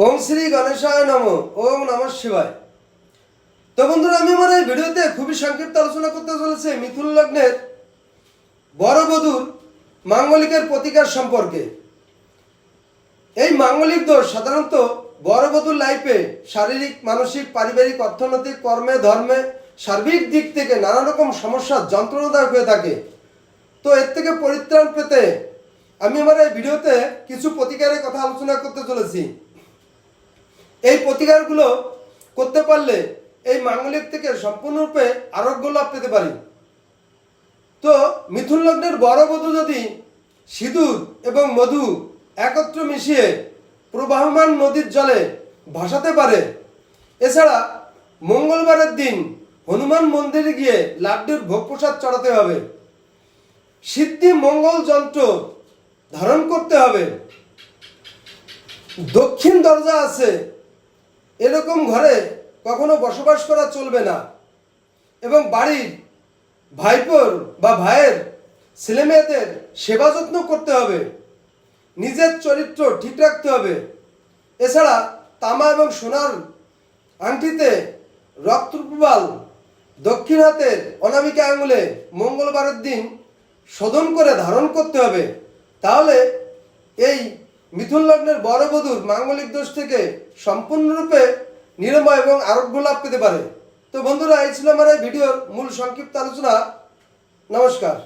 ওম শ্রী গণেশায় নম। ওম নমঃ শিবায়। তো বন্ধুরা, আমি আমার এই ভিডিওতে খুবই সংক্ষিপ্ত আলোচনা করতে চলেছি মিথুন লগ্নের বড় বধূর মাঙ্গলিকের প্রতিকার সম্পর্কে। এই মাঙ্গলিক দোষ সাধারণত বড় বধূর লাইফে শারীরিক, মানসিক, পারিবারিক, অর্থনৈতিক, কর্মে, ধর্মে, সার্বিক দিক থেকে নানা রকম সমস্যার যন্ত্রণাদায়ক হয়ে থাকে। তো এর থেকে পরিত্রাণ পেতে আমি আমার এই ভিডিওতে কিছু প্রতিকারের কথা আলোচনা করতে চলেছি। এই প্রতিকারগুলো করতে পারলে এই মাঙ্গলিক থেকে সম্পূর্ণরূপে আরোগ্য লাভ পেতে পারি। তো মিথুন লগ্নের বড় বধূ যদি সিঁদুর এবং মধু একত্র মিশিয়ে প্রবাহমান নদীর জলে ভাসাতে পারে, এছাড়া মঙ্গলবারের দিন হনুমান মন্দিরে গিয়ে লাড্ডুর ভোগ প্রসাদ চড়াতে হবে, সিদ্ধি মঙ্গল যন্ত্র ধারণ করতে হবে, দক্ষিণ দরজা আছে এরকম ঘরে কখনো বসবাস করা চলবে না, এবং বাড়ির ভাইপোর বা ভাইয়ের ছেলেমেয়েদের সেবা যত্ন করতে হবে, নিজের চরিত্র ঠিক রাখতে হবে। এছাড়া তামা এবং সোনার আংটিতে রক্তপ্রবাল দক্ষিণ হাতের অনামিকা আঙুলে মঙ্গলবারের দিন শোধন করে ধারণ করতে হবে। তাহলে এই মিথুন লগ্নের বড় বধূর মাঙ্গলিক দোষ থেকে সম্পূর্ণরূপে নিরাময় এবং আরোগ্য লাভ পেতে পারে। তো বন্ধুরা, এই ছিল আমার এই ভিডিওর মূল সংক্ষিপ্ত আলোচনা। নমস্কার।